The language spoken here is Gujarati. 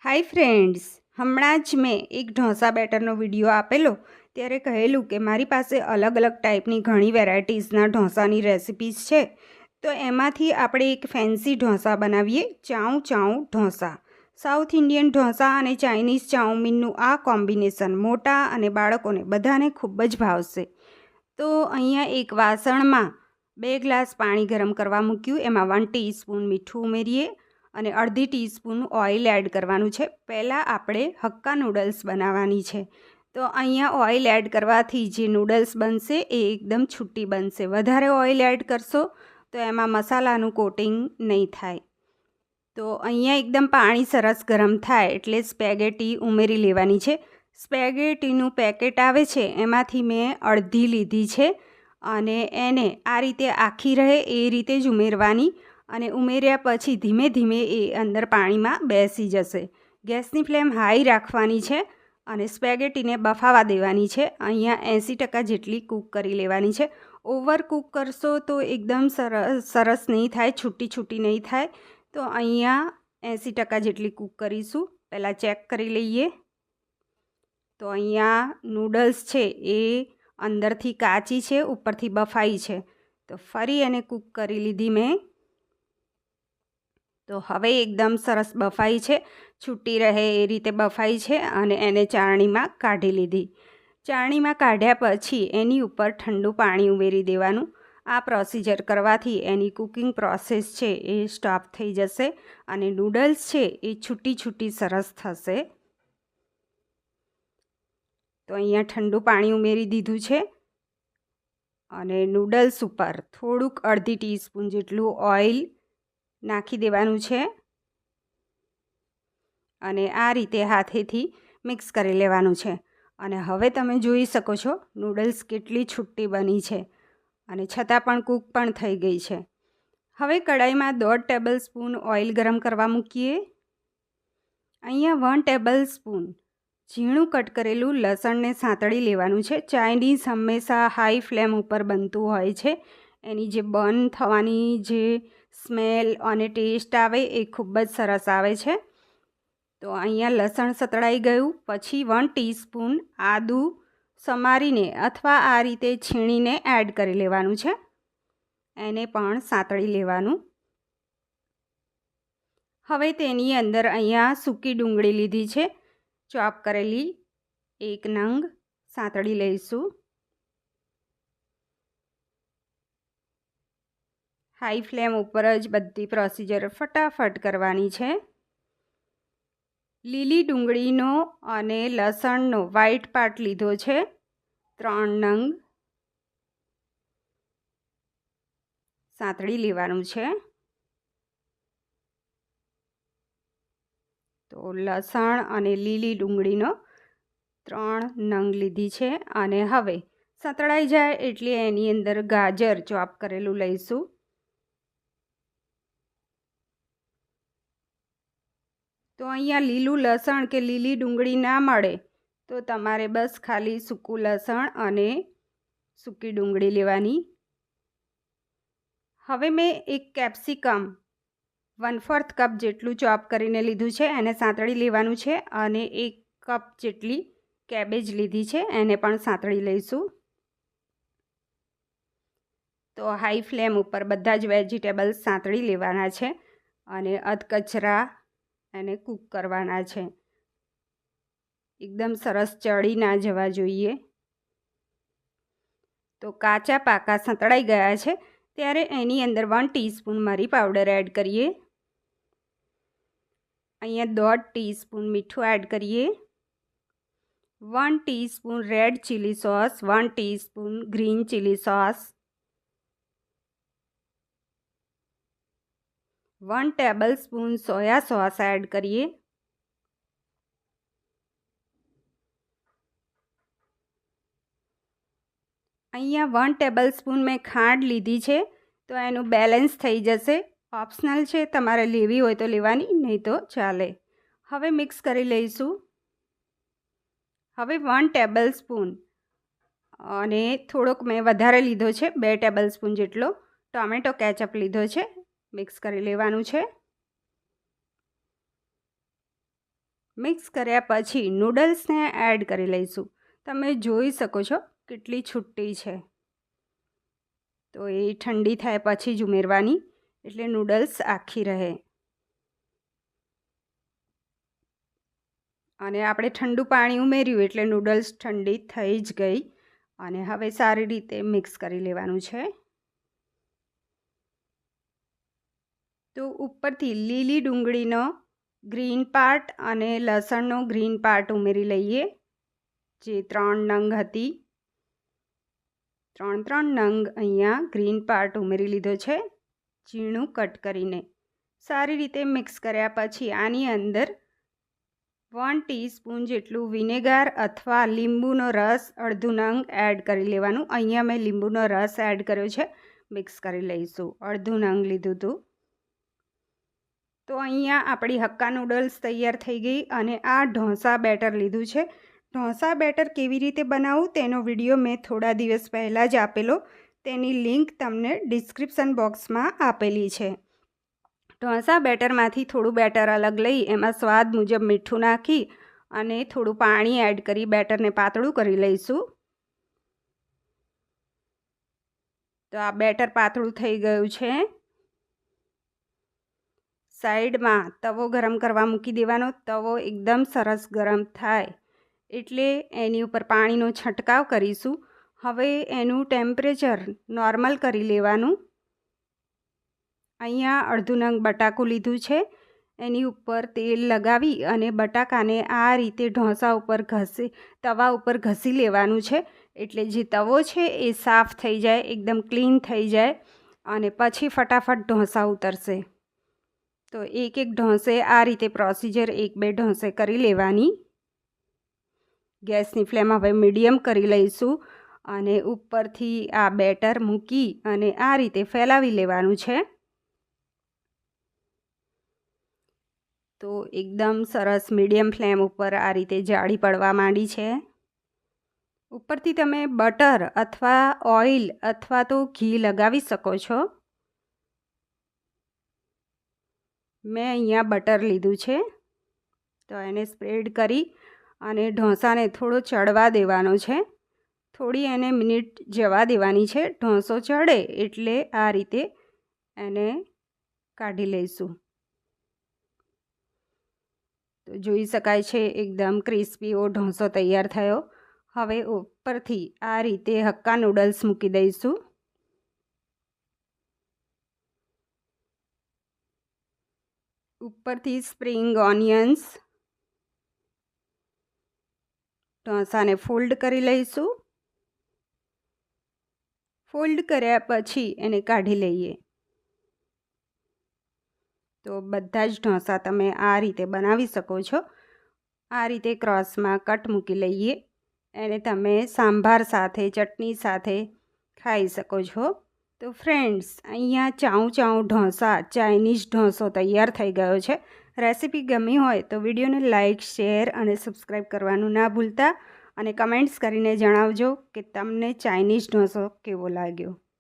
હાય ફ્રેન્ડ્સ, હમણાં જ મેં એક ઢોસા બેટરનો વિડીયો આપેલો ત્યારે કહેલું કે મારી પાસે અલગ અલગ ટાઈપની ઘણી વેરાયટીઝના ઢોસાની રેસિપીઝ છે. તો એમાંથી આપણે એક ફેન્સી ઢોસા બનાવીએ, ચાઉ ચાઉ ઢોસા. સાઉથ ઇન્ડિયન ઢોસા અને ચાઇનીઝ ચાઉમીનનું આ કોમ્બિનેશન મોટા અને બાળકોને બધાને ખૂબ જ ભાવશે. તો અહીંયા એક વાસણમાં 2 ગ્લાસ પાણી ગરમ કરવા મૂક્યું. એમાં 1 ટીસ્પૂન મીઠું ઉમેરીએ અને અડધી ટીસ્પૂન ઓઇલ એડ કરવાનું છે. પહેલાં આપણે હક્કા નૂડલ્સ બનાવવાની છે. તો અહીંયા ઓઇલ એડ કરવાથી જે નૂડલ્સ બનશે એ એકદમ છૂટી બનશે. વધારે ઓઇલ એડ કરશો તો એમાં મસાલાનું કોટિંગ નહીં થાય. તો અહીંયા એકદમ પાણી સરસ ગરમ થાય એટલે સ્પેગેટી ઉમેરી લેવાની છે. સ્પેગેટીનું પેકેટ આવે છે એમાંથી મેં અડધી લીધી છે અને એને આ રીતે આખી રહે એ રીતે જ ઉમેરવાની. અને ઉમેર્યા પછી ધીમે ધીમે એ અંદર પાણીમાં બેસી જશે. ગેસની ફ્લેમ હાઈ રાખવાની છે અને સ્પેગેટીને બફાવા દેવાની છે. અહીંયા 80% જેટલી કૂક કરી લેવાની છે. ઓવર કૂક કરશો તો એકદમ સરસ નહીં થાય, છૂટી નહીં થાય. તો અહીંયા 80% જેટલી કૂક કરીશું. પહેલાં ચેક કરી લઈએ. તો અહીંયા નૂડલ્સ છે એ અંદરથી કાચી છે, ઉપરથી બફાઈ છે. તો ફરી એને કૂક કરી લીધી મેં. તો હવે એકદમ સરસ બફાઈ છે, છૂટી રહે એ રીતે બફાઈ છે અને એને ચાળણીમાં કાઢી લીધી. ચાળણીમાં કાઢ્યા પછી એની ઉપર ઠંડુ પાણી ઉમેરી દેવાનું. આ પ્રોસિજર કરવાથી એની કુકિંગ પ્રોસેસ છે એ સ્ટોપ થઈ જશે અને નૂડલ્સ છે એ છૂટી સરસ થશે. તો અહીંયા ઠંડુ પાણી ઉમેરી દીધું છે અને નૂડલ્સ ઉપર થોડુંક અડધી ટીસ્પૂન જેટલું ઓઇલ નાખી દેવાનું છે અને આ રીતે હાથેથી મિક્સ કરી લેવાનું છે. અને હવે તમે જોઈ શકો છો નૂડલ્સ કેટલી છૂટી બની છે અને છતાં પણ કૂક પણ થઈ ગઈ છે. હવે કડાઈમાં 1.5 ટેબલ સ્પૂન ઓઇલ ગરમ કરવા મૂકીએ. અહીંયા 1 ટેબલ સ્પૂન ઝીણું કટ કરેલું લસણને સાંતળી લેવાનું છે. ચાઇનીઝ હંમેશા હાઈ ફ્લેમ ઉપર બનતું હોય છે. એની જે બર્ન થવાની જે સ્મેલ અને ટેસ્ટ આવે એ ખૂબ જ સરસ આવે છે. તો અહીંયા લસણ સતળાઈ ગયું પછી 1 ટીસ્પૂન આદું સમારીને અથવા આ રીતે છીણીને એડ કરી લેવાનું છે. એને પણ સાંતળી લેવાનું. હવે તેની અંદર અહીંયા સૂકી ડુંગળી લીધી છે, ચોપ કરેલી 1 નંગ સાંતળી લઈશું. હાઈ ફ્લેમ ઉપર જ બધી પ્રોસિજર ફટાફટ કરવાની છે. લીલી ડુંગળીનો અને લસણનો વ્હાઈટ પાર્ટ લીધો છે 3 નંગ સાંતળી લેવાનું છે. તો લસણ અને લીલી ડુંગળીનો 3 નંગ લીધી છે અને હવે સતળાઈ જાય એટલે એની અંદર ગાજર ચોપ કરેલું લઈશું. તો અહીંયા લીલું લસણ કે લીલી ડુંગળી ના મળે તો તમારે બસ ખાલી સૂકું લસણ અને સૂકી ડુંગળી લેવાની. હવે મેં એક કેપ્સિકમ 1/4 કપ જેટલું ચોપ કરીને લીધું છે, એને સાંતળી લેવાનું છે અને 1 કપ જેટલી કેબેજ લીધી છે, એને પણ સાંતળી લઈશું. તો હાઈ ફ્લેમ ઉપર બધા જ વેજીટેબલ્સ સાંતળી લેવાના છે અને અધકચરા એને કૂક કરવાના છે. એકદમ સરસ ચડી ના જવા જોઈએ. તો કાચા પાકા સંતળાઈ ગયા છે ત્યારે એની અંદર 1 ટીસ્પૂન મરી પાવડર એડ કરીએ. અહીંયા 1/2 ટીસ્પૂન મીઠું એડ કરીએ. 1 teaspoon red chilli sauce, 1 teaspoon green chilli sauce, 1 tablespoon soya sauce add કરીએ. અહીંયા 1 ટેબલ સ્પૂન મેં ખાંડ લીધી છે તો એનું બેલેન્સ થઈ જશે. ઓપ્શનલ છે, તમારે લેવી હોય તો લેવાની, નહીં તો ચાલે. હવે મિક્સ કરી લઈશું. હવે 1 ટેબલ સ્પૂન અને થોડોક મેં વધારે લીધો છે 2 ટેબલ સ્પૂન જેટલો ટોમેટો કેચઅપ લીધો છે. મિક્સ કરી લેવાનું છે. મિક્સ કર્યા પછી નૂડલ્સને એડ કરી લઈશું. તમે જોઈ શકો છો કેટલી છૂટી છે. તો એ ઠંડી થાય પછી જ ઉમેરવાની, એટલે નૂડલ્સ આખી રહે. અને આપણે ઠંડુ પાણી ઉમેર્યું એટલે નૂડલ્સ ઠંડી થઈ જ ગઈ. અને હવે સારી રીતે મિક્સ કરી લેવાનું છે. તો ઉપરથી લીલી ડુંગળીનો ગ્રીન પાર્ટ અને લસણનો ગ્રીન પાર્ટ ઉમેરી લઈએ, જે 3 નંગ હતી. 3 નંગ અહીંયા ગ્રીન પાર્ટ ઉમેરી લીધો છે, ઝીણું કટ કરીને. સારી રીતે મિક્સ કર્યા પછી આની અંદર 1 ટીસ્પૂન જેટલું વિનેગાર અથવા લીંબુનો રસ અડધું નંગ એડ કરી લેવાનું. અહીંયા મેં લીંબુનો રસ એડ કર્યો છે. મિક્સ કરી લઈશું. અડધું નંગ લીધું હતું. તો અહીંયા આપણી હક્કા નૂડલ્સ તૈયાર થઈ ગઈ. અને આ ઢોસા બેટર લીધું છે. ઢોસા બેટર કેવી રીતે બનાવવું તેનો વિડીયો મેં થોડા દિવસ પહેલાં જ આપેલો. તેની લિંક તમને ડિસ્ક્રિપ્શન બોક્સમાં આપેલી છે. ઢોસા બેટરમાંથી થોડું બેટર અલગ લઈ એમાં સ્વાદ મુજબ મીઠું નાખી અને થોડું પાણી એડ કરી બેટરને પાતળું કરી લઈશું. તો આ બેટર પાતળું થઈ ગયું છે. સાઈડમાં તવો ગરમ કરવા મૂકી દેવાનો. તવો એકદમ સરસ ગરમ થાય એટલે એની ઉપર પાણીનો છંટકાવ કરીશું. હવે એનું ટેમ્પરેચર નોર્મલ કરી લેવાનું. અહીંયા અડધું નંગ બટાકું લીધું છે. એની ઉપર તેલ લગાવી અને બટાકાને આ રીતે ઢોસા ઉપર તવા ઉપર ઘસી લેવાનું છે. એટલે જે તવો છે એ સાફ થઈ જાય, એકદમ ક્લીન થઈ જાય અને પછી ફટાફટ ઢોસા ઉતરશે. તો એક ઢોસે આ રીતે પ્રોસીજર 1-2 ઢોસે કરી લેવાની. ગેસની ફ્લેમ હવે મીડિયમ કરી લઈશું અને ઉપરથી આ બેટર મૂકી અને આ રીતે ફેલાવી લેવાનું છે. તો એકદમ સરસ મીડિયમ ફ્લેમ ઉપર આ રીતે જાળી પડવા માંડી છે. ઉપરથી તમે બટર અથવા ઓઇલ અથવા તો ઘી લગાવી શકો છો. મેં અહીંયા બટર લીધું છે. તો એને સ્પ્રેડ કરી અને ઢોસાને થોડો ચડવા દેવાનો છે. થોડી એને મિનિટ જવા દેવાની છે. ઢોસો ચડે એટલે આ રીતે એને કાઢી લઈશું. તો જોઈ શકાય છે એકદમ ક્રિસ્પી એવો ઢોસો તૈયાર થયો. હવે ઉપરથી આ રીતે હક્કા નૂડલ્સ મૂકી દઈશું. ઉપરથી સ્પ્રિંગ ઓનિયન્સ. ઢોસાને ફોલ્ડ કરી લઈશું. ફોલ્ડ કર્યા પછી એને કાઢી લઈએ. તો બધા જ ઢોસા તમે આ રીતે બનાવી શકો છો. આ રીતે ક્રોસમાં કટ મૂકી લઈએ. એને તમે સાંભાર સાથે, ચટણી સાથે ખાઈ શકો છો. તો ફ્રેન્ડ્સ, અહીંયા ચાઉ ઢોસા, ચાઇનીઝ ઢોસો તૈયાર થઈ ગયો છે. રેસીપી ગમી હોય તો વિડીયોને લાઇક, શેર અને સબસ્ક્રાઈબ કરવાનું ના ભૂલતા. અને કમેન્ટ્સ કરીને જણાવજો કે તમને ચાઇનીઝ ઢોસો કેવો લાગ્યો.